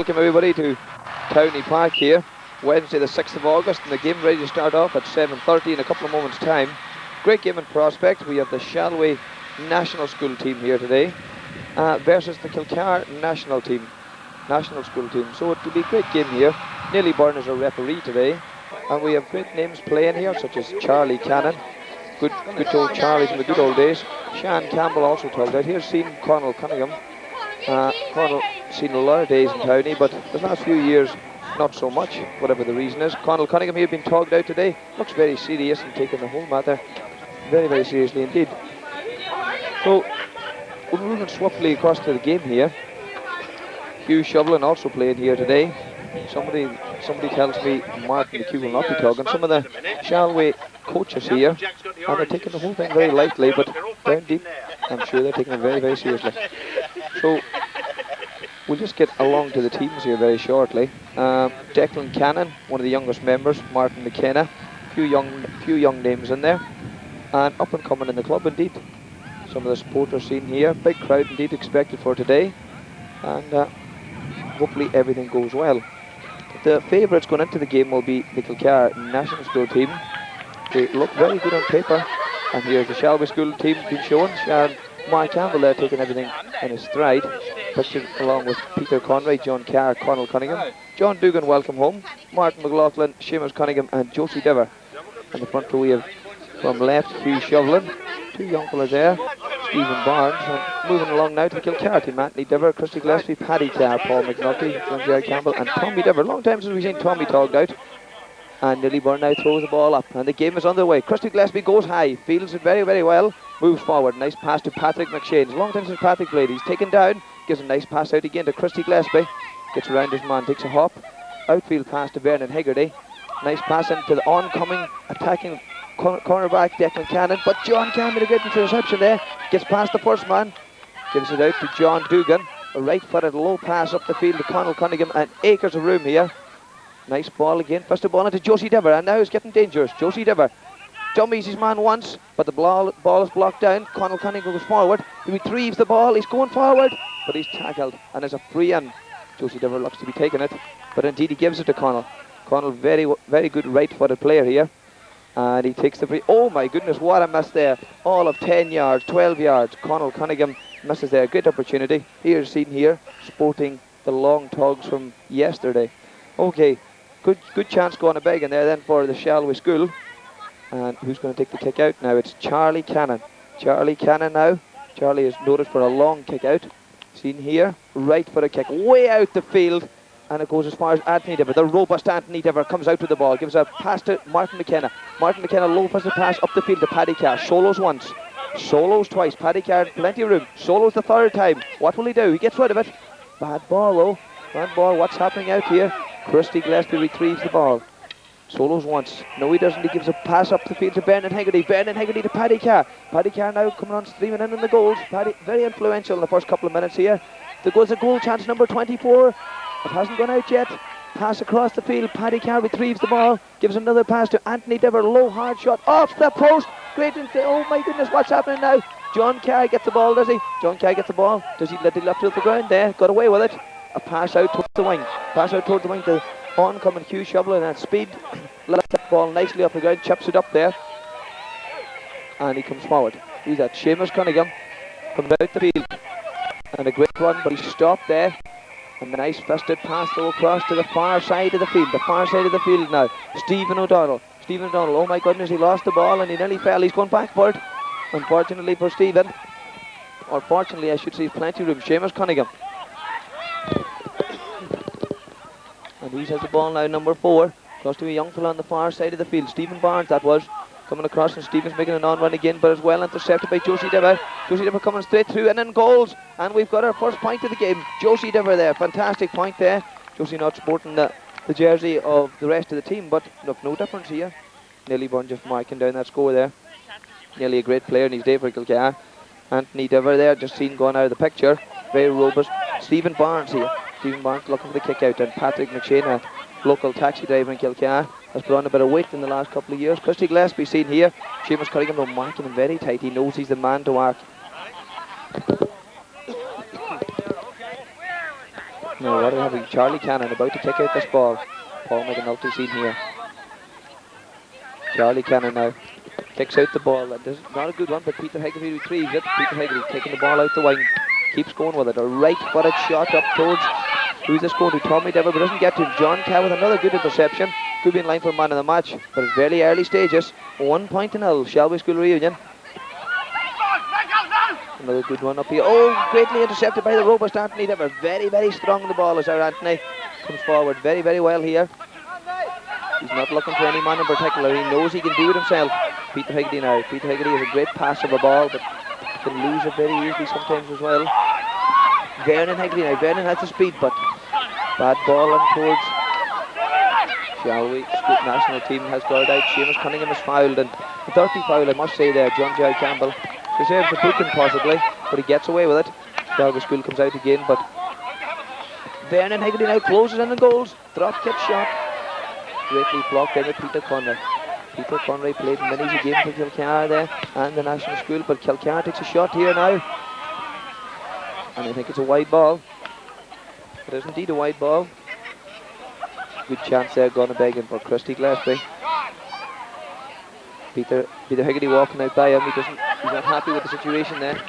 Welcome everybody to Towney Park here, Wednesday the 6th of August, and the game ready to start off at 7:30 in a couple of moments' time. Great game in prospect. We have the Shalvey National School team here today versus the Kilcar National School team. So it will be a great game here. Nearly Byrne is a referee today, and we have great names playing here, such as Charlie Cannon, good old Charlie from the good old days. Sean Campbell also talked out. Here's seen Conal Cunningham. Conal seen a lot of days in Towney, but the last few years not so much, whatever the reason is. Conal Cunningham here been togged out today. Looks very serious and taking the whole matter very, very seriously indeed. So we're moving swiftly across to the game here. Hugh Shovelin also playing here today. Somebody tells me Martin McHugh will not be talking. Some of the Shalvey coaches here, and they're taking the whole thing very lightly, but down deep, I'm sure they're taking it very, very seriously. So we'll just get along to the teams here very shortly. Declan Cannon, one of the youngest members. Martin McKenna, few young names in there, and up and coming in the club indeed. Some of the supporters seen here. Big crowd indeed expected for today, and hopefully everything goes well. The favourites going into the game will be the Kilcar National School team. They look very good on paper, and here's the Shalvey School team being shown. Mark Campbell there taking everything in his stride, pictured along with Peter Conway, John Carr, Conal Cunningham, John Dugan, welcome home, Martin McLaughlin, Seamus Cunningham and Josie Dever. In the front row we have from left Hugh Shovelin, two young fellas there, Stephen Barnes, and moving along now to the Kilcar team, Anthony Dever, Christy Gillespie, Paddy Carr, Paul McNulty, John Jerry Campbell and Tommy Dever. Long time since we've seen Tommy togged out. And Nearly Byrne now throws the ball up, and the game is underway. Christy Gillespie goes high, fields it very, very well, moves forward. Nice pass to Patrick McShane. It's a long time since Patrick played. He's taken down, gives a nice pass out again to Christy Gillespie. Gets around his man, takes a hop. Outfield pass to Vernon Hegarty. Nice pass into the oncoming, attacking cornerback Declan Cannon. But John Campbell, a great interception there. Gets past the first man, gives it out to John Dugan. A right-footed low pass up the field to Conal Cunningham, and acres of room here. Nice ball again, first the ball into Josie Dever, and now it's getting dangerous. Josie Dever dummies his man once, but the ball is blocked down. Conal Cunningham goes forward, he retrieves the ball, he's going forward, but he's tackled, and there's a free in. Josie Dever looks to be taking it, but indeed he gives it to Conal. Conal, very, very good right-footed player here, and he takes the free. Oh my goodness, what a miss there. All of 10 yards, 12 yards. Conal Cunningham misses there, great opportunity. Here's seen here, sporting the long togs from yesterday. Okay. Good chance going a big in there then for the Shalvey School. And who's going to take the kick out now? It's Charlie Cannon. Charlie Cannon now. Charlie is noted for a long kick out. Seen here, right for a kick, way out the field. And it goes as far as Anthony Dever. The robust Anthony Dever comes out with the ball. Gives a pass to Martin McKenna. Martin McKenna low pass the pass up the field to Paddy Carr. Solos once. Solos twice. Paddy Carr, plenty of room. Solos the third time. What will he do? He gets rid of it. Bad ball though. Bad ball. What's happening out here? Christy Gillespie retrieves the ball. Solos once. No, he doesn't. He gives a pass up the field to Vernon Hegarty. Vernon Hegarty to Paddy Carr. Paddy Carr now coming on, streaming in the goals. Paddy, very influential in the first couple of minutes here. There goes a goal chance, number 24. It hasn't gone out yet. Pass across the field. Paddy Carr retrieves the ball. Gives another pass to Anthony Dever. Low, hard shot. Off the post. Great. Oh my goodness, what's happening now? John Carr gets the ball, does he? John Carr gets the ball. Does he let it left to the ground there? Got away with it. A pass out towards the wing. Pass out towards the wing to oncoming Hugh Shovelin at speed. Lets the ball nicely off the ground, chips it up there. And he comes forward. He's at Seamus Cunningham. Comes out the field. And a great run, but he's stopped there. And a nice fisted pass though across to the far side of the field. The far side of the field now. Stephen O'Donnell. Oh my goodness, he lost the ball and he nearly fell. He's going backward. Unfortunately for Stephen. Or fortunately, I should say, plenty of room. Seamus Cunningham. And he has the ball now, number 4. Close to a young fella on the far side of the field. Stephen Barnes, that was. Coming across, and Stephen's making an on-run again, but as well intercepted by Josie Dever. Josie Dever coming straight through, and then goals. And we've got our first point of the game. Josie Dever there, fantastic point there. Josie not sporting the jersey of the rest of the team, but no difference here. Nearly Byrne just marking down that score there. Nearly a great player in his day for Kilcar. Anthony Dever there, just seen going out of the picture. Very robust. Stephen Barnes here. Stephen Barnes looking for the kick out, and Patrick McShane, a local taxi driver in Kilcar, has put on a bit of weight in the last couple of years. Christy Gillespie seen here. Seamus Cunningham though marking him very tight. He knows he's the man to mark. Now what are we having? Charlie Cannon about to kick out this ball. Paul McAnulty seen here. Charlie Cannon now kicks out the ball, and this is not a good one, but Peter Hegarty retrieves it. Peter Hegarty taking the ball out the wing, keeps going with it. A right-footed shot up towards, who's this going to? Tommy Dever, but doesn't get to him. John Cow with another good interception. Could be in line for man of the match, but it's very early stages. 1 point to nil, Shalvey School Reunion. Another good one up here. Oh, greatly intercepted by the robust Anthony Dever. Very, very strong the ball is our Anthony. Comes forward very, very well here. He's not looking for any man in particular. He knows he can do it himself. Peter Hegarty now. Peter Hegarty is a great passer of a ball, but can lose it very easily sometimes as well. Vernon Hegarty now. Vernon has the speed, but bad ball in towards Shalvey. The national team has scored out. Seamus Cunningham is fouled, and the dirty foul, I must say there, John J. Campbell deserves a booking possibly, but he gets away with it. Shalvey School comes out again, but Vernon Hegarty now closes in the goals. Drop kick shot. Greatly blocked in with Peter Conroy. Peter Conroy played minis a game for Kilcar there and the national school, but Kilcar takes a shot here now. And I think it's a wide ball. It is indeed a wide ball. Good chance there, gonna begging for Christy Gillespie. Peter Hegarty walking out by him. He's not happy with the situation there.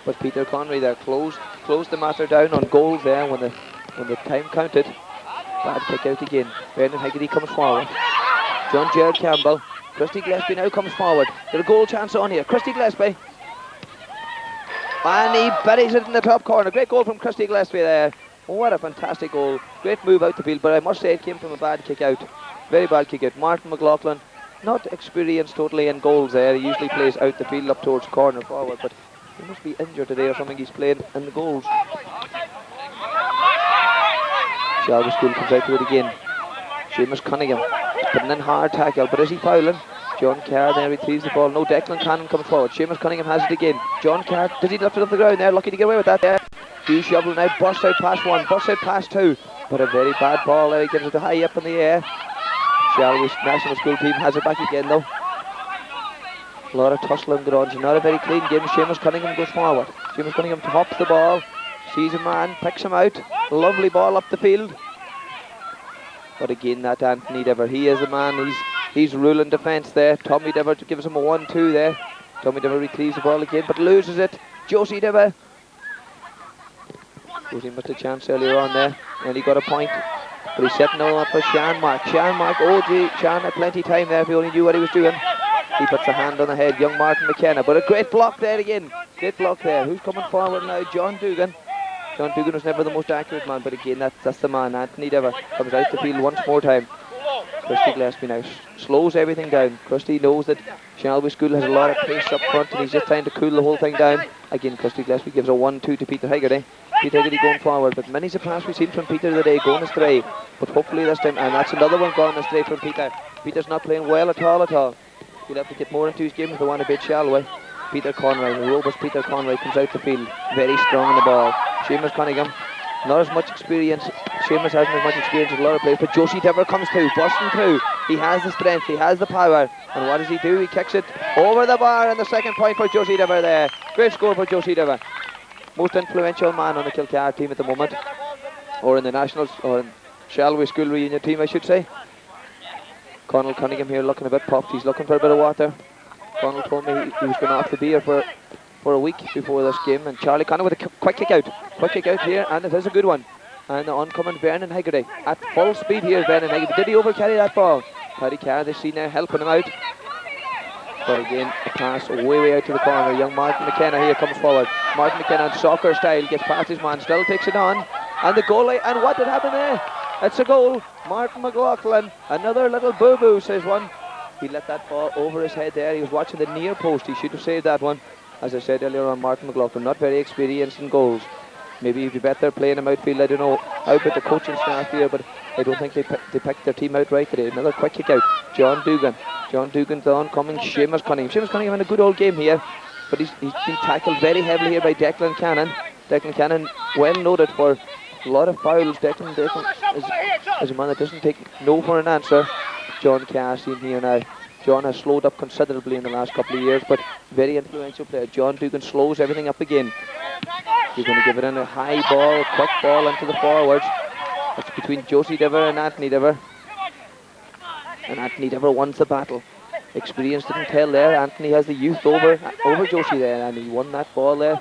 But Peter Conroy there closed the matter down on goals there when the time counted. Bad kick out again. Vernon Hegarty comes forward. John Gerard Campbell. Christy Gillespie now comes forward. There's a goal chance on here. Christy Gillespie. And he buries it in the top corner. Great goal from Christy Gillespie there. What a fantastic goal. Great move out the field, but I must say it came from a bad kick out. Very bad kick out. Martin McLaughlin, not experienced totally in goals there. He usually plays out the field up towards corner forward, but he must be injured today or something. He's playing in the goals. Shalvey School comes out to it again. Seamus Cunningham putting in hard tackle, but is he fouling? John Carr there retrieves the ball. No, Declan Cannon comes forward. Seamus Cunningham has it again. John Carr, does he lift it off the ground there? Lucky to get away with that there. Hugh Shovel now busts out past one, busts out past two, but a very bad ball there. He gives it high up in the air. Shalvey National School team has it back again though. A lot of tussling going on. Not a very clean game. Seamus Cunningham goes forward. Seamus Cunningham hops the ball, sees a man, picks him out. Lovely ball up the field. But again, that Anthony Dever, he is the man. He's ruling defence there. Tommy Dever gives him a 1-2 there. Tommy Dever retrieves the ball again, but loses it. Josie Dever. Josie missed a chance earlier on there, and he got a point. But he's setting all up for Sean Mark. Sean Mark, oh gee, Sean had plenty of time there if he only knew what he was doing. He puts a hand on the head, young Martin McKenna. But a great block there again. Great block there. Who's coming forward now? John Dugan. John Dugan was never the most accurate man, but again, that's the man. Anthony Dever comes out the field once more time. Christy Gillespie now slows everything down. Christy knows that Shalvey School has a lot of pace up front, and he's just trying to cool the whole thing down. Again, Christy Gillespie gives a 1-2 to Peter Hegarty. Peter Hegarty going forward, but many's the pass we've seen from Peter today going astray. But hopefully this time, and that's another one gone astray from Peter. Peter's not playing well at all. He'll have to get more into his game if they want to beat Shalvey. Peter Conroy, the robust Peter Conroy comes out the field, very strong in the ball. Seamus Cunningham, not as much experience. Seamus hasn't as much experience as a lot of players, but Josie Dever comes through, busting through. He has the strength, he has the power, and what does he do? He kicks it over the bar, and the second point for Josie Dever there. Great score for Josie Dever. Most influential man on the Kilcar team at the moment, or in the Nationals, or in Shalvey School Reunion team, I should say. Conal Cunningham here looking a bit puffed. He's looking for a bit of water. Conal told me he was going off the beer for a week before this game, and Charlie Connor with a quick kick out here, and it is a good one. And the oncoming Vernon Hegarty at full speed here. Vernon Hegarty, did he overcarry that ball? Paddy Carr, they see now helping him out, but again a pass way out to the corner. Young Martin McKenna here comes forward. Martin McKenna in soccer style gets past his man, still takes it on, and the goalie, and what did happen there? It's a goal. Martin McLaughlin, another little boo-boo, says one. He let that ball over his head there. He was watching the near post. He should have saved that one. As I said earlier on, Martin McLaughlin, not very experienced in goals. Maybe he'd be better playing him outfield. I don't know how about the coaching staff here, but I don't think they picked their team out right today. Another quick kick out. John Dugan. John Dugan's the oncoming Seamus Cunningham. Seamus Cunningham in a good old game here, but he's been tackled very heavily here by Declan Cannon. Declan Cannon, well noted for a lot of fouls. Declan is a man that doesn't take no for an answer. John Cass in here now. John has slowed up considerably in the last couple of years, but very influential player. John Dugan slows everything up again. He's going to give it in a high ball, quick ball into the forwards. It's between Josie Diver and Anthony Diver. And Anthony Diver wins the battle. Experience didn't tell there. Anthony has the youth over Josie there, and he won that ball there.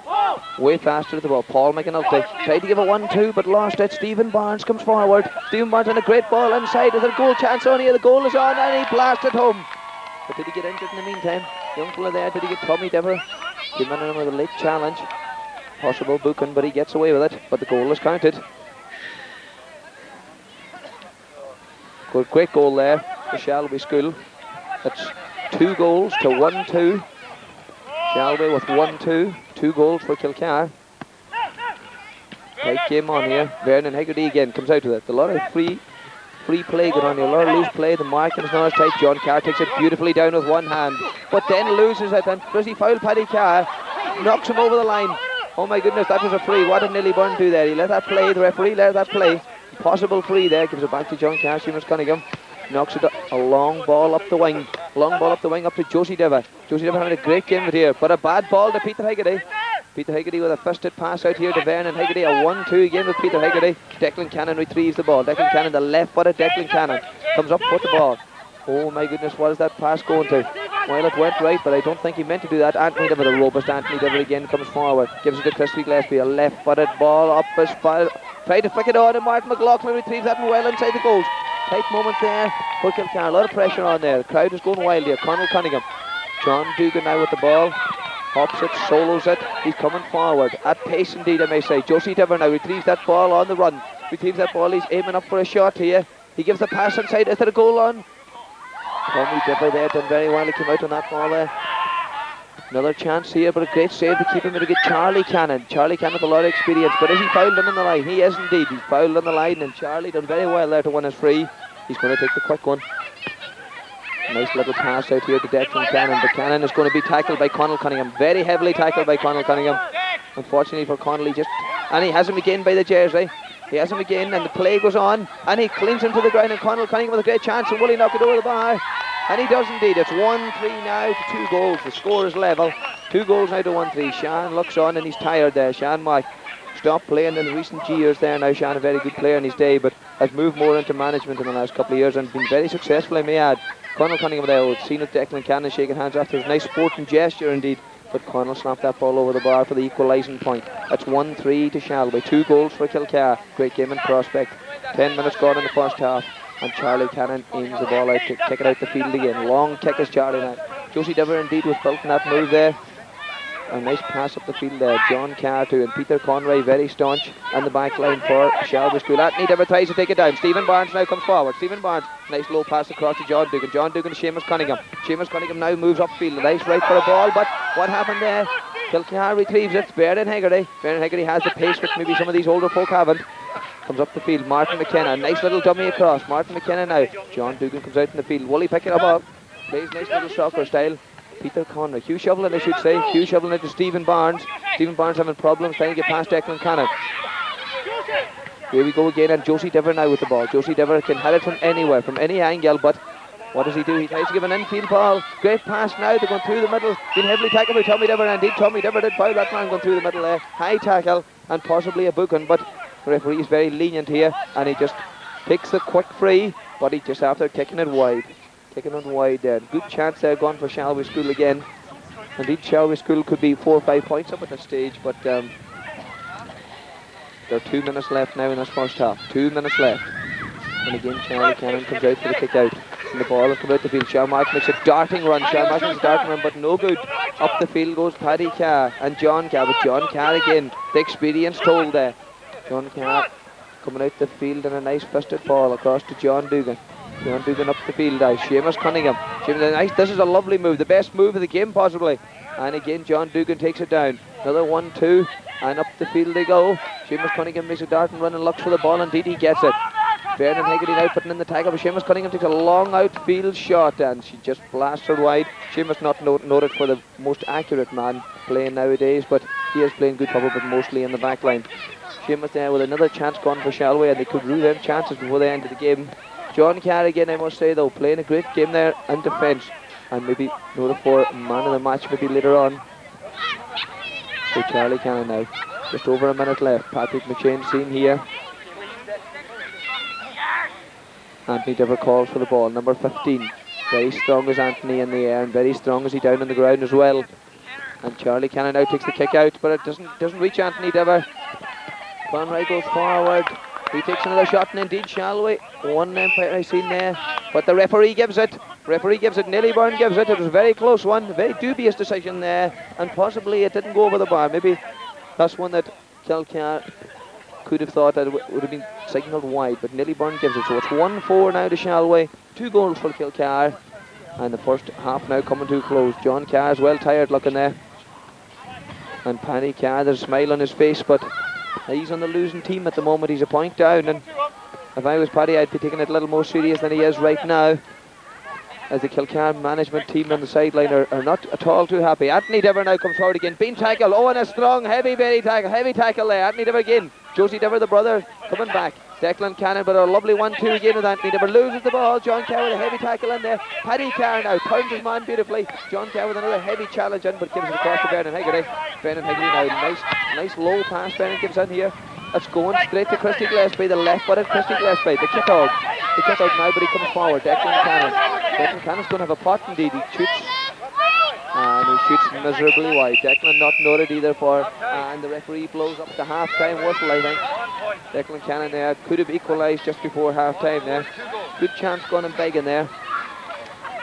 Way faster to the ball. Paul McAnulty tried to give a 1-2 but lost it. Stephen Barnes comes forward. Stephen Barnes and a great ball inside. Is there a goal chance on here? The goal is on and he blasted home. But did he get injured in the meantime? Young fella there, did he get Tommy Diver? Came in with a late challenge. Possible booking, but he gets away with it. But the goal is counted. Good, great goal there for Shalvey School. That's 2 goals to 1-2. Shalvey with 1-2. 2 goals for Kilcar. Tight game on here. Vernon Hegarty again comes out with it. A lot of free play going on here. A lot of loose play. The marking is not as tight. John Carr takes it beautifully down with one hand, but then loses it. And does he foul Paddy Carr? Knocks him over the line. Oh my goodness, that was a free. What did Nilly Byrne do there? He let that play. The referee let that play. Possible free there. Gives it back to John Carr. Seamus Cunningham knocks it up. A long ball up the wing. Long ball up the wing up to Josie Diver. Josie Diver having a great game here, but a bad ball to Peter Hegarty. Peter Hegarty with a fisted pass out here to Vernon Hegarty. A 1-2 again with Peter Hegarty. Declan Cannon retrieves the ball. Declan Cannon, the left-footed Declan Cannon, comes up with the ball. Oh my goodness, what is that pass going to? Well, it went right, but I don't think he meant to do that. Anthony Diver, the robust Anthony Diver again, comes forward. Gives it to Christy Gillespie. A left-footed ball up his fire. Tried to flick it on, and Martin McLaughlin retrieves that and well inside the goals. Tight moment there for Kilcar. A lot of pressure on there. The crowd is going wild here. Conal Cunningham. John Dugan now with the ball. Hops it, solos it. He's coming forward. At pace indeed, I may say. Josie Diver now retrieves that ball on the run. Retrieves that ball. He's aiming up for a shot here. He gives the pass inside. Is there a goal on? Tommy Diver there done very well. He came out on that ball there. Another chance here, but a great save to keep him. To get Charlie Cannon. Charlie Cannon with a lot of experience. But is he fouled on the line? He is indeed. He's fouled on the line, and Charlie done very well there to win his free. He's going to take the quick one. Nice little pass out here to Declan Cannon. But Cannon is going to be tackled by Conal Cunningham. Very heavily tackled by Conal Cunningham. Unfortunately for Connolly, and he has him again by the jersey. He has him again, and the play goes on, and he clings him to the ground, and Conal Cunningham with a great chance, and will he knock it over the bar? And he does indeed. It's 1-3 now to 2 goals. The score is level. 2 goals now to 1-3. Sean looks on and he's tired there. Sean Mike stopped playing in the recent years there. Now Sean, a very good player in his day, but has moved more into management in the last couple of years and been very successful, I may add. Conal Cunningham there, we've seen it, Declan Cannon shaking hands after. It was a nice sporting gesture indeed, but Conal snapped that ball over the bar for the equalising point. That's 1-3 to Shalvey. 2 goals for Kilcar. Great game in prospect. 10 minutes gone in the first half. And Charlie Cannon aims the ball out to kick it out the field again. Long kick is Charlie now. Josie Diver indeed was built in that move there. A nice pass up the field there. John Carr too, and Peter Conroy very staunch on the back line for Shalvey School. Anthony Diver tries to take it down. Stephen Barnes now comes forward. Stephen Barnes, nice low pass across to John Dugan. John Dugan to Seamus Cunningham. Seamus Cunningham now moves upfield. A nice right for a ball, but what happened there? Kilcar retrieves it. Vernon Hegarty. Vernon Hegarty has the pace which maybe some of these older folk haven't. Comes up the field, Martin McKenna, nice little dummy across, Martin McKenna now, John Dugan comes out in the field, will he pick it up? Plays nice little soccer style, Peter Conroy, Hugh Shovelin I should say, Hugh Shovelin into Stephen Barnes having problems trying to get past Declan Cannon. Here we go again, and Josie Diver now with the ball. Josie Diver can hit it from anywhere, from any angle, but what does he do? He tries to give an infield ball, great pass now, they're going through the middle, been heavily tackled by Tommy Diver, and indeed Tommy Diver did foul that man going through the middle there, high tackle, and possibly a booking, but the referee is very lenient here, and he just takes the quick free, but he just after kicking it wide. Kicking it wide there. Good chance there gone for Shalvey School again. Indeed, Shalvey School could be 4 or 5 points up at this stage, but there are 2 minutes left now in this first half. 2 minutes left. And again, Charlie Cannon comes out for the kick out. And the ball has come out the field. Sean Mark makes a darting run. Sean Mark makes a darting run, but no good. Up the field goes Paddy Carr and John Carr, but John Carr again. The experience told there. John Carr coming out the field and a nice fisted ball across to John Dugan. John Dugan up the field now. Seamus Cunningham. This is a lovely move, the best move of the game possibly. And again John Dugan takes it down. Another 1-2 and up the field they go. Seamus Cunningham makes a dart and run and looks for the ball. Indeed he gets it. Vernon Hegarty now putting in the tackle, but Seamus Cunningham takes a long outfield shot and she just blasts her wide. Seamus not noted for the most accurate man playing nowadays, but he is playing good cover, but mostly in the back line. Seamus there with another chance gone for Shalvey, and they could rule them chances before the end of the game. John Carr again, I must say though, playing a great game there in defence, and maybe noted for man of the match maybe later on. So Charlie Cannon now Just over a minute left. Patrick McShane seen here. Anthony Dever calls for the ball. Number 15. Very strong as Anthony in the air, and very strong as he down on the ground as well. And Charlie Cannon now takes the kick out, but it doesn't reach Anthony Dever. Conroy goes forward. He takes another shot, and indeed Shalvey. One empire I seen there, but the referee gives it. Nillyburn gives it. It was a very close one, very dubious decision there, and possibly it didn't go over the bar. Maybe that's one that Kilcar could have thought that it would have been signalled wide, but Nillyburn gives it. So it's 1-4 now to Shalvey. 2 goals for Kilcar, and the first half now coming to a close. John Carr is well tired looking there, and Paddy Carr, there's a smile on his face, but he's on the losing team at the moment. He's a point down, and if I was Paddy, I'd be taking it a little more serious than he is right now, as the Kilcar management team on the sideline are not at all too happy. Anthony Dever now comes forward again. Being tackled. Oh, and a strong, heavy tackle there. Anthony Dever again. Josie Dever, the brother, coming back. Declan Cannon, but a lovely 1-2 again with Anthony Dever. Loses the ball. John Carr with a heavy tackle in there. Paddy Carr now turns his man beautifully. John Carr with another heavy challenge in, but gives it across to Brennan Higgery. Brennan Higgery now, nice low pass Brennan gives in here. It's going straight to Christy Gillespie, the left-footed Christy Gillespie. The kick out now, but he comes forward. Declan Cannon's going to have a pot indeed. He shoots, and he shoots miserably wide. Declan not noted either for, and the referee blows up the half-time whistle, I think. Declan Cannon there could have equalised just before half-time there. Good chance gone and begging there.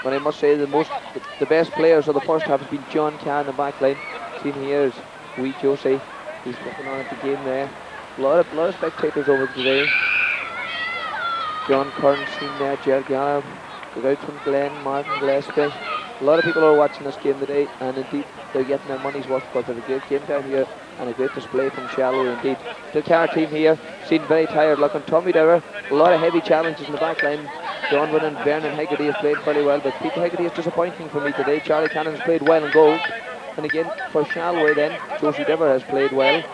But I must say the best players of the first half has been John Carr in the back line. Seen here is wee Josie. He's looking on at the game there. A lot of spectators over today. John Curran seen there, Gerald Gallagher, got out from Glen, Martin Gillespie. A lot of people are watching this game today, and indeed they're getting their money's worth because of a great game down here and a great display from Shalvey indeed. The Car team here seen very tired looking. Tommy Dever, a lot of heavy challenges in the back line. John Wood and Vernon Haggerty has played fairly well, but Peter Haggerty is disappointing for me today. Charlie Cannon has played well in goal, and again for Shalvey then, Josie Dever has played well.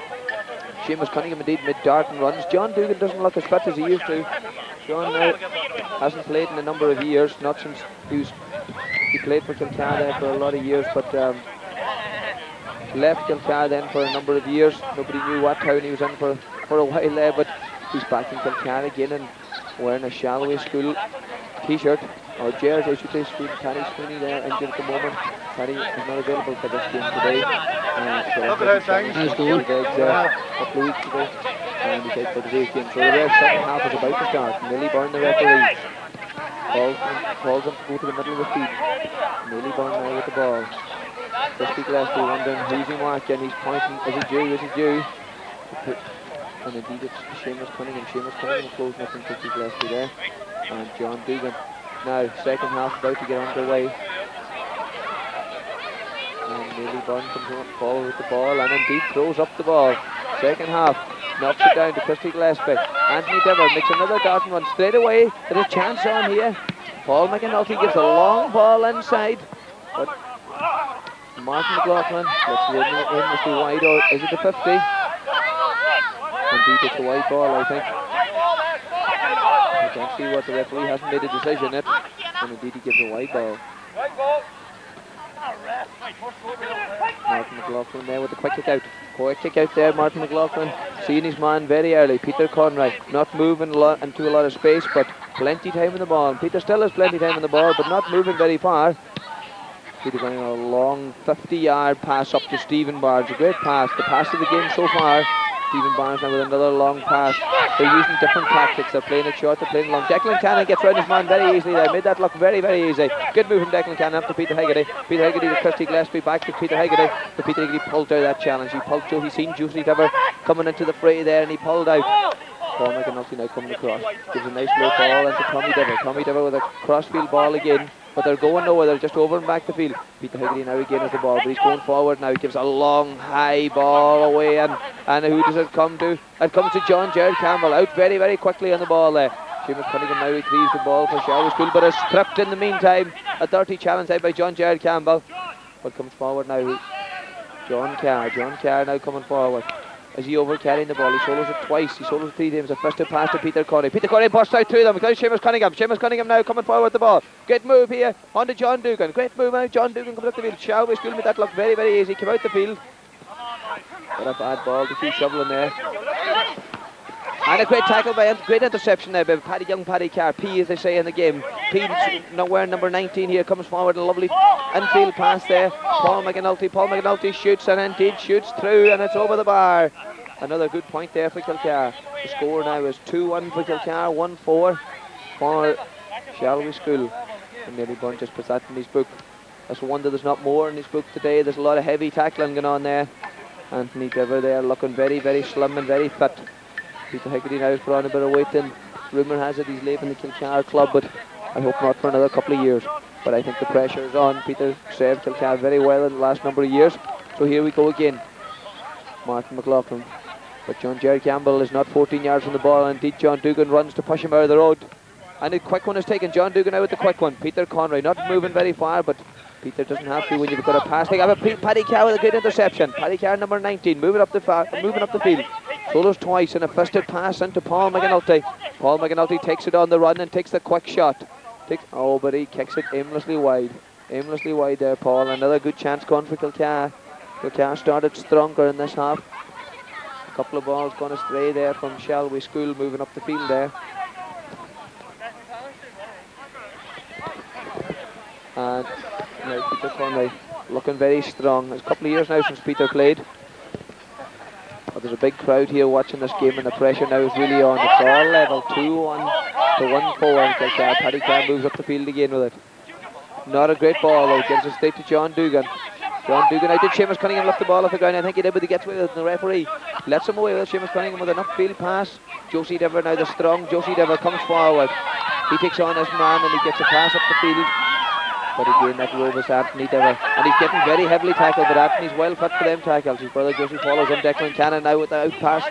Seamus Cunningham indeed mid dart and runs. John Dugan doesn't look as fit as he used to. John now hasn't played in a number of years, not since he played for Kilcar there for a lot of years, but left Kilcar then for a number of years. Nobody knew what town he was in for a while there, but he's back in Kilcar again and wearing a Shalvey School t-shirt, or jersey I should say. Paddy Sweeney there injured at the moment. Paddy is not available for this game today. Look at how things going. A couple of weeks ago, and he's out for today's game. So the second half is about to start. Nillyburn, the referee, calls him to go to the middle of the field. Nillyburn now with the ball. Christy Gillespie wondering who's he marking. He's pointing, is he due? And indeed it's Seamus Cunningham closing up on Christy Gillespie there. And John Dugan. Now, second half about to get underway. And Nillyburn comes forward with the ball and indeed throws up the ball. Second half, knocks it down to Christy Gillespie. Anthony Dever makes another dart and run straight away. There's a chance on here. Paul McAnulty gives a long ball inside, but Martin McLaughlin lets it in with the wide, or is it the 50? Indeed it's a wide ball, I think. I can't see what the referee hasn't made a decision yet, and indeed he gives a wide ball. Martin McLaughlin there with the quick kick out. Quick kick out there, Martin McLaughlin seeing his man very early. Peter Conroy not moving into a lot of space, but plenty time in the ball. Peter still has plenty time in the ball, but not moving very far. Peter going a long 50-yard pass up to Stephen Barnes. A great pass, the pass of the game so far. Stephen Barnes now with another long pass. They're using different tactics. They're playing it short, they're playing it long. Declan Cannon gets round his man very easily there. Made that look very, very easy. Good move from Declan Cannon up to Peter Haggerty. Peter Haggerty to Christy Gillespie, back to Peter Haggerty. But Peter Haggerty pulled out that challenge. He pulled Joe. He's seen Josie Dever coming into the fray there, and he pulled out. Paul McAnulty now coming across. Gives a nice low ball into Tommy Dever. Tommy Dever with a crossfield ball again. But they're going nowhere, they're just over and back the field. Peter Haggerty now again has the ball, but he's going forward now. He gives a long, high ball away, and who does it come to? It comes to John Gerard Campbell, out very, very quickly on the ball there. Seamus Cunningham now retrieves the ball for Shalvey School, but is stripped in the meantime. A dirty challenge out by John Gerard Campbell. But comes forward now, John Carr now coming forward. Is he over carrying the ball? He solos it twice. He solos it 3 times. A first pass to Peter Corey. Peter Corey busts out through them. It goes Seamus Cunningham. Seamus Cunningham now coming forward with the ball. Great move here on to John Dugan. Great move now. John Dugan comes up the field. Shalvey School made that look very, very easy. Came out the field. But a bad ball to keep shoveling there. And a great tackle great interception there by Paddy Carr. P, as they say in the game. P, not wearing number 19 here, comes forward. A lovely infield pass there. Paul McAnulty shoots, and indeed shoots through, and it's over the bar. Another good point there for Kilcar. The score now is 2-1 for Kilcar, 1-4 for Shalvey School. And Mary Bunn just puts that in his book. That's a wonder there's not more in his book today. There's a lot of heavy tackling going on there. Anthony Dever there looking very, very slim and very fit. Peter Higgidy now has put on a bit of weight, and rumour has it he's leaving the Kilcar club, but I hope not for another couple of years. But I think the pressure is on. Peter served Kilcar very well in the last number of years. So here we go again. Martin McLaughlin. But John Jerry Campbell is not 14 yards from the ball, and indeed John Dugan runs to push him out of the road. And a quick one is taken. John Dugan out with the quick one. Peter Conroy not moving very far, but Peter doesn't have to when you've got a pass. They have a Paddy Carr with a good interception. Paddy Carr, number 19, moving up the field. Solos twice and a fisted pass into Paul McAnulty. Paul McAnulty takes it on the run and takes the quick shot. But he kicks it aimlessly wide. Aimlessly wide there, Paul. Another good chance gone for Kilcar. Kilcar started stronger in this half. A couple of balls gone astray there from Shalvey School moving up the field there. And now Peter Conroy looking very strong. It's a couple of years now since Peter played. But there's a big crowd here watching this game, and the pressure now is really on. It's all level, 2-1 to 1-4 in Kilcar. Paddy Carr moves up the field again with it. Not a great ball though, gives it straight to John Dugan. John Dugan, I did Seamus Cunningham lift the ball off the ground. I think he did, but he gets away with it, and the referee lets him away with it. Seamus Cunningham with an upfield pass. Josie Dever now, the strong Josie Dever comes forward. He takes on his man and he gets a pass up the field. But again, that row was Anthony Dever. And he's getting very heavily tackled, but Anthony's well fit for them tackles. His brother Josie follows him. Declan Cannon now with the out pass.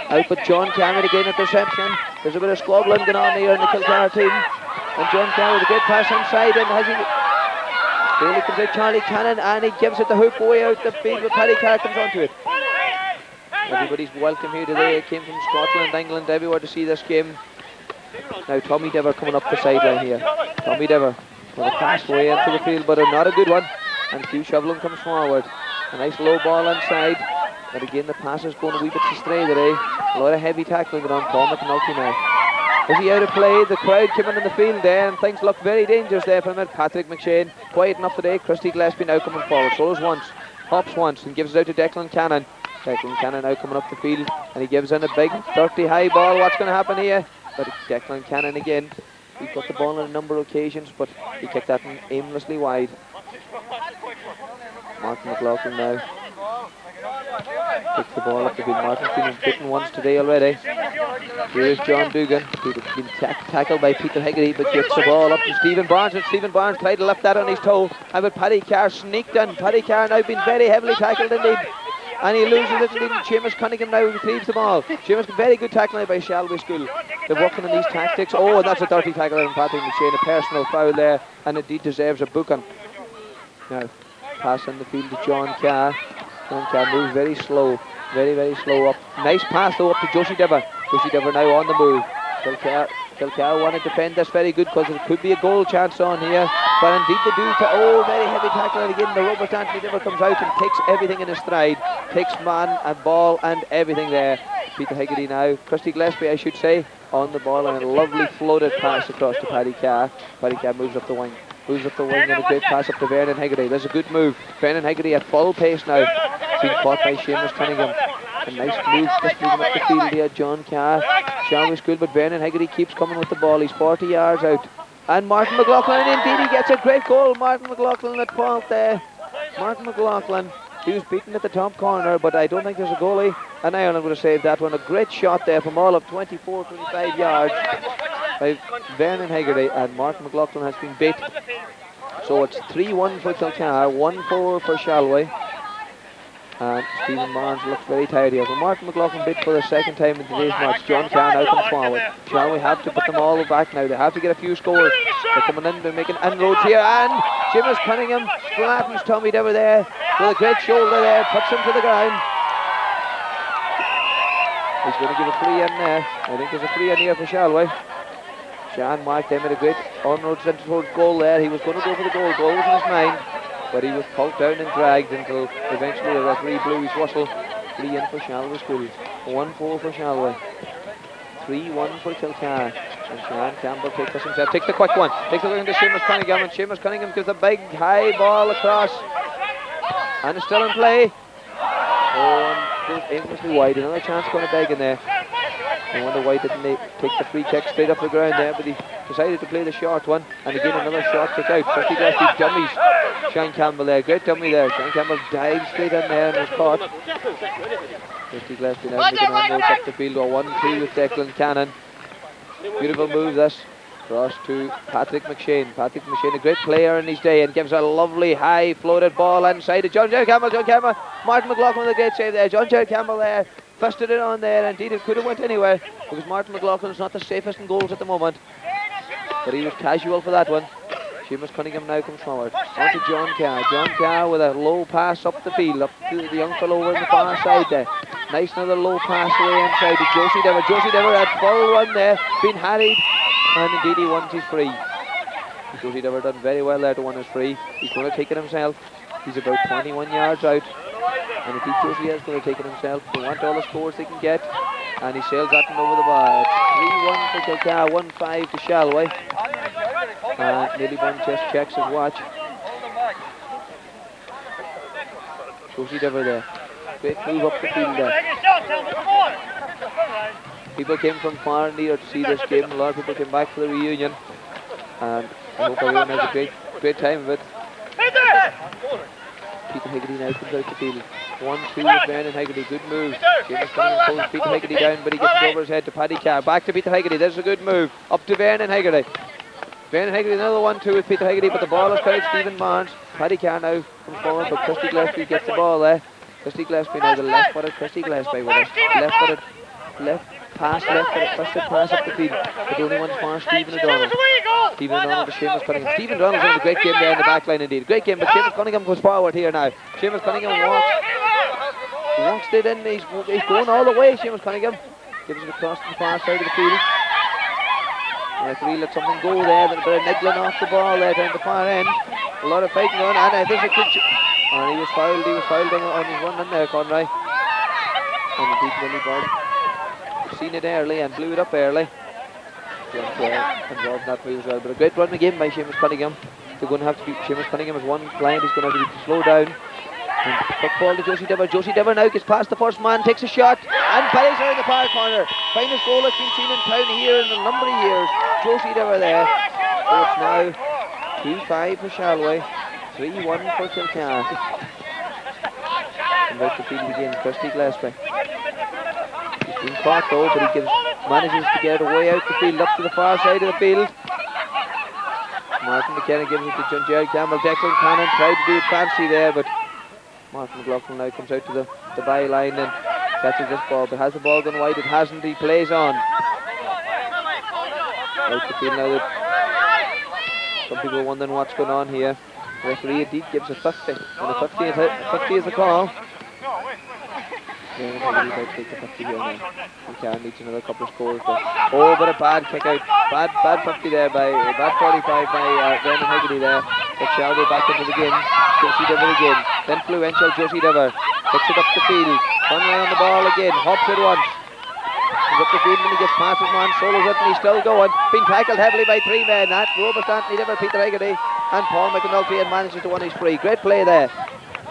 Out with John Cameron again at interception. There's a bit of squabbling going on here in the Kilcar team. And John Cameron with a great pass inside, and has he... Really comes out Charlie Cannon, and he gives it the hook way out the field, but Paddy Carr comes onto it. Everybody's welcome here today. It came from Scotland, England, everywhere to see this game. Now Tommy Dever coming up the sideline here. Tommy Dever with a pass way into the field, but not a good one. And Hugh Shovelin comes forward. A nice low ball inside. But again, the pass is going a wee bit astray today. A lot of heavy tackling going on. Paul McAnulty now. Is he out of play? The crowd came in the field there, and things look very dangerous there for a minute. Patrick McShane quiet enough today. Christy Gillespie now coming forward. Solos once, hops once, and gives it out to Declan Cannon. Declan Cannon now coming up the field, and he gives in a big 30 high ball. What's going to happen here? But Declan Cannon again. He got the ball on a number of occasions, but he kicked that aimlessly wide. Martin McLaughlin now takes the ball up the field. Martin's been bitten once today already. Here is John Dugan. He's been tackled by Peter Higgidy, but gets the ball up to Stephen Barnes, and Stephen Barnes tried to lift that on his toe. And with Paddy Carr sneaked in. Paddy Carr now been very heavily tackled indeed. And he loses it, and Seamus Cunningham now retrieves the ball. Seamus, very good tackling by Shalvey School. They're working on these tactics. Oh, and that's a dirty tackle on Patrick McShane. A personal foul there, and indeed deserves a booking. Now, pass in the field to John Carr. John Carr moves very slow. Very, very slow up. Nice pass though up to Josie Dever. Josie Dever now on the move. Kilcar want to defend this very good because it could be a goal chance on here. But indeed they do. Very heavy tackle, and again the Robert Anthony Dever comes out and takes everything in his stride. Takes man and ball and everything there. Peter Higgidy now. Christy Gillespie, I should say, on the ball, and a lovely floated pass across to Paddy Carr. Paddy Carr moves up the wing. Moves up the wing, and a great pass up to Vernon Higgidy. There's a good move. Vernon Higgidy at full pace now. Being caught by Seamus Cunningham. A nice move just moving up the field here. John Carr. Shalvey School, but Vernon Higgidy keeps coming with the ball. He's 40 yards out. And Martin McLaughlin, indeed he gets a great goal. Martin McLaughlin at fault there. Martin McLaughlin, he was beaten at the top corner, but I don't think there's a goalie. And Ireland would have saved that one. A great shot there from all of 24, 25 yards by Vernon Higgidy, and Martin McLaughlin has been beat. So it's 3-1 for Kilcar, 1-4 for Shalvey. And Stephen Barnes looks very tired here. So Martin McLaughlin bid for the second time in today's match. John Carr now comes forward. Shalvey have to put them all back now. They have to get a few scores. They're coming in, they're making inroads here. And Seamus Cunningham flattens Tommy Dever there with a great shoulder there, puts him to the ground. He's going to give a free in there. I think there's a free in here for Shalvey. Sean marked them with a great on-road centre towards goal there. He was going to go for the goal. Goal was in his mind. But he was pulled down and dragged until eventually the referee blew his whistle 3 in for Shalvey School. 1-4 for Shalvey. 3-1 for Kilcar. And Sean Campbell takes this himself. Takes the quick one. Takes a look into Seamus Cunningham. And Seamus Cunningham gives a big high ball across. And it's still in play. Oh, and goes aimlessly wide. Another chance going to beg in there. I wonder why didn't they take the free kick straight up the ground there, but he decided to play the short one. And again another short kick out. 50 Gillespie dummies. Sean Campbell there. Great dummy there. Sean Campbell dives straight in there and was caught. 50 Gillespie now making almost up the field. 1-2 with Declan Cannon. Beautiful move this. Cross to Patrick McShane. Patrick McShane, a great player in his day, and gives a lovely high floated ball inside to John Gerard Campbell. John Campbell, Martin McLaughlin with a great save there. John Gerard Campbell there, fisted it on there. Indeed, it could have went anywhere because Martin McLaughlin is not the safest in goals at the moment. But he was casual for that one. Seamus Cunningham now comes forward. On to John Carr. John Carr with a low pass up the field, up to the young fellow over on the far side there. Nice another low pass away inside to Josie Dever. Josie Dever had full run there, been harried, and indeed he won his free. Josie Dever done very well there to win his free. He's going to take it himself. He's about 21 yards out. And indeed Josie is going to take it himself. They want all the scores they can get. And he sails that one over the bar. 3-1 for Kilcar, 1-5 to Shalvey. And nearly one just checks his watch. Josie Dever there. Great move up the field there. People came from far and near to see this game. A lot of people came back for the reunion. And I hope everyone has a great time of it. Peter Higgity now comes out the field. 1-2 with Vernon Higgity. Good move. Seamus Cunningham pulls Peter Higgity down, but he gets it over his head to Paddy Carr. Back to Peter Higgity. There's a good move. Up to Vernon Higgity. Vernon Higgity, another 1-2 with Peter Higgity, but the ball is carried Stephen Barnes. Paddy Carr now comes forward, but Christy Gillespie gets the ball there. Christy Gillespie now, the left-footed Christy Gillespie with it. Left-footed, left-footed, twisted pass up the field. But the only one's for Stephen O'Donnell. Stephen O'Donnell to Seamus Cunningham. Stephen O'Donnell's having a great game there in the back line indeed. Great game, but Seamus Cunningham goes forward here now. Seamus Cunningham walks straight in. He's going all the way, Seamus Cunningham. Gives it across to the far side of the field. The referee let something go there, a bit of niggling off the ball there down the far end. A lot of fighting on, and there's a good... And he was fouled on his run in there, Conroy. And indeed Willie Bird seen it early and blew it up early. Involved in that move as well, but a great run again by Seamus Cunningham. They're going to have to keep Seamus Cunningham as one blind. He's going to have to slow down. And quick ball to Josie Dever. Josie Dever now gets past the first man, takes a shot, and buries her in the far corner. Finest goal that's been seen in town here in a number of years. Josie Dever there. So it's now 2-5 for Shalvey, 3-1 for Kilcar. And out the field again, Christy Gillespie. He's been caught though, but he manages to get away out the field, up to the far side of the field. Martin McKenna gives it to John Gerard Campbell. Declan Cannon tried to do it fancy there, but Martin McLaughlin now comes out to the byline and catches this ball, but has the ball gone wide? It hasn't. He plays on. Out the field now. Some people are wondering what's going on here. The referee indeed gives a 50, and a 50 is the call. About to take the 50 here now. Kilcar needs another couple of scores. Oh, but a bad kick out. Bad 50 there bad 45 by Vernon Higgity there. But Shalvey back into the game. Josie Dever again. Then influential Josie Dever. Picks it up the field. One way on the ball again. Hops it once. He's up the field and he gets past his man. Solos it and he's still going. Being tackled heavily by three men. That's Robert Anthony Dever, Peter Higgity, and Paul McAnulty, and manages to win his free. Great play there.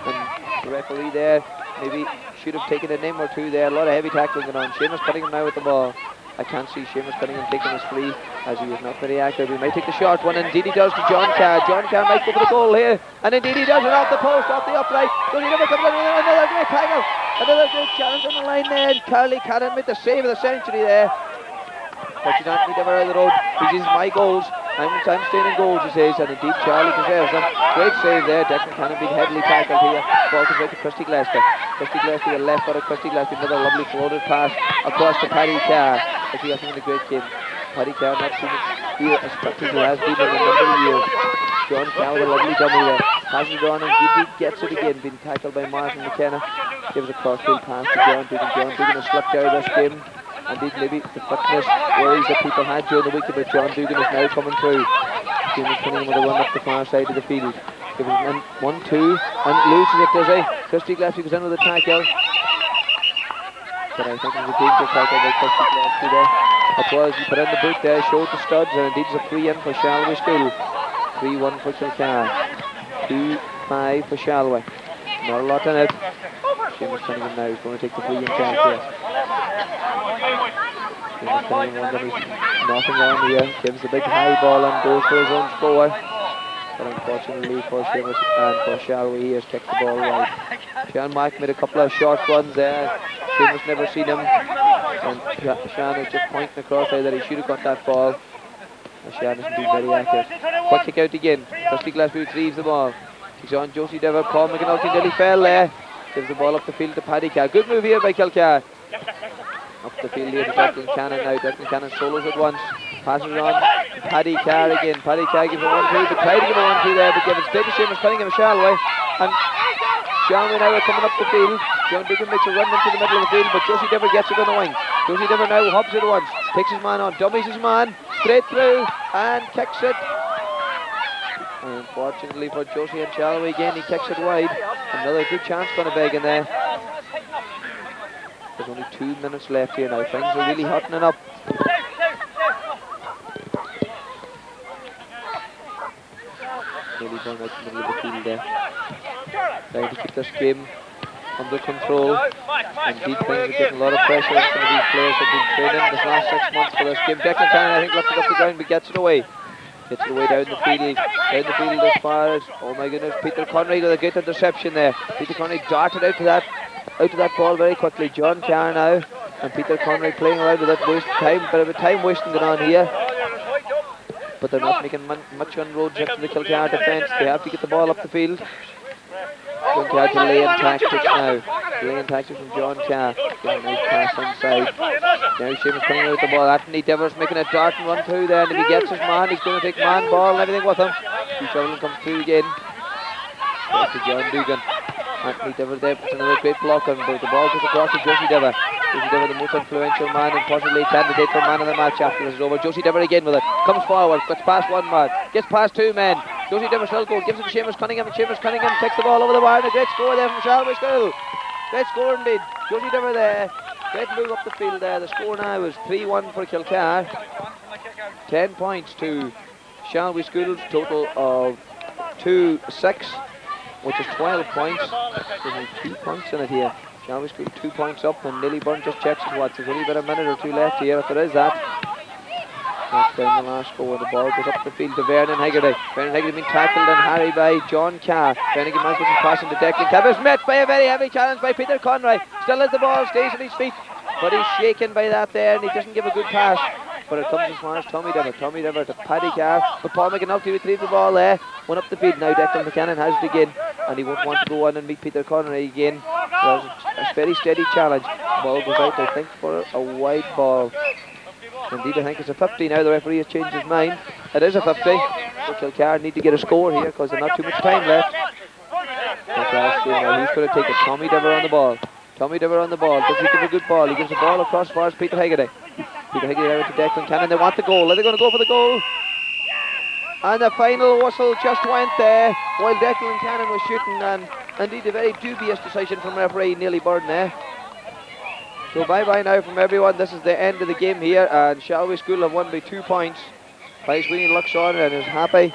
And the referee there maybe should have taken a name or two there. A lot of heavy tackling going on. Seamus Cunningham now with the ball. I can't see Seamus Cunningham taking his free as he is not very active. He might take the short one, and indeed he does to John Carr. John Carr might go for the goal here, and indeed he does it off the post, off the upright. Josie Dever comes in, another great tackle, another good challenge on the line there. Carly Cannon made the save of the century there. Touching Anthony Dever out of the road. He says, my goals. I'm staying in goals, he says, and indeed Charlie deserves them. Great save there. Declan Cannon being heavily tackled here. Ball comes out to Christy Gillespie. Christy Gillespie, the left footed Christy Gillespie, another lovely floated pass across to Paddy Carr. As he has been a great game. Paddy Carr not seen it here as quick as he has been in a number of years. John Carr with a lovely dummy there. Passes it on and he gets it again, being tackled by Martin McKenna. Gives a crossfield pass to John Dugan. John Dugan has slipped out of this game. Indeed, maybe the fitness worries that people had during the week about John Dugan is now coming through. Seamus Cunningham with a run up the far side of the field. Gives it in 1-2 and loses it, does he? Christy Gillespie goes in with a tackle. but I think it was a danger tackle by Kirsty Glasgow there. It was, he put in the boot there, showed the studs, and indeed it's a 3-in for Shalvey School. 3-1 for Kilcar. 2-5 for Shalvey. Not a lot in it. Seamus Cunningham now is going to take the 3-in catch here. Seamus Cunningham wondering he's nothing on here. Gives the big high ball and goes for his own score. But unfortunately for Seamus and for Shalvey, he has kicked the ball wide. Sean Mack made a couple of short runs there. Seamus never seen him. And Sean is just pointing across there that he should have got that ball. And Sean isn't being very accurate. Quick kick out again. Kirsty Glasgow retrieves the ball. He's on Josie Dever. Paul McAnulty nearly fell there. Gives the ball up the field to Paddy Carr. Good move here by Kilcar. Up the field here to Declan Cannon now. Declan Cannon solos at once. Passes it on to Paddy Carr again. Paddy Carr gives it 1-2. They try to give it 1-2 there, but given straight to Seamus Cunningham and Shalvey. And Shalvey now are coming up the field. John Dugan makes a run into the middle of the field, but Josie Dever gets it on the wing. Josie Dever now hops it once. Takes his man on. Dummies his man. Straight through. And kicks it. And unfortunately for Josie and Shalvey again, he kicks it wide. Another good chance going to beg in there. There's only 2 minutes left here now. Things are really hottening up. Nearly gone out in the middle of the field there. Trying to keep this game under control. Indeed, things are getting a lot of pressure on some of these players have been training this last 6 months for this game. Declan Cannon, I think, left it off the ground, but gets it away. Gets it away down the field. Down the field as far as, oh my goodness, Peter Connery with a great interception there. Peter Connery darted out to that ball very quickly. John Carr now, and Peter Connery playing around with that wasted time. Bit of a time wasting going on here. But they're not making much inroads up to the Kilcar defence. They have to get the ball up the field. John Carr to lay in tactics now. Laying in tactics from John Carr. Getting a nice pass inside. Now Seamus coming out the ball. Anthony Devers making a dart and run through there. And if he gets his man, he's going to take man ball and everything with him. Shoveling comes through again. Back to John Dugan. Anthony Devers there puts another great block on, but the ball goes across to Josie Dever. Josie Dever, the most influential man and possibly candidate for man of the match after this is over. Josie Dever again with it. Comes forward, gets past one man, gets past 2 men. Josie Dever still goes, gives it to Seamus Cunningham, and Seamus Cunningham takes the ball over the wire. And a great score there from Shalvey School. Great score indeed. Josie Dever there. Great move up the field there. The score now is 3-1 for Kilcar. 10 points to Shalvey School's total of 2-6. Which is 12 points. There's only 2 points in it here. Shalvey School 2 points up, and Lillyburn just checks his watch. There's only about a minute or 2 left here, if there is that. That's down the last score. The ball goes up the field to Vernon Hegarty. Vernon Hegarty being tackled and harried by John Carr. Vernon Hegarty is passing to Declan Cannon. Is met by a very heavy challenge by Peter Conroy. Still has the ball, stays on his feet, but he's shaken by that there, and he doesn't give a good pass. But it comes as far as Tommy Dever. Tommy Dever to Paddy Carr. But Paul McAnulty retrieved the ball there. Went up the field. Now Declan McCannon has it again. And he won't want to go on and meet Peter Connery again. It was a very steady challenge. The ball goes out, I think, for a wide ball. Indeed, I think it's a 50 now. The referee has changed his mind. It is a 50. So Kilcar need to get a score here because there's not too much time left. Now who's going to take it? Tommy Dever on the ball. Tommy Dever on the ball. Does he give a good ball? He gives the ball across as far as Peter Hegarty. Peter Hegarty out to Declan Cannon. They want the goal. Are they going to go for the goal? And the final whistle just went there while Declan Cannon was shooting, and indeed a very dubious decision from referee Lillyburn there. So bye-bye now from everyone. This is the end of the game here, and Shalvey School have won by 2 points. By Sweeney looks on and is happy.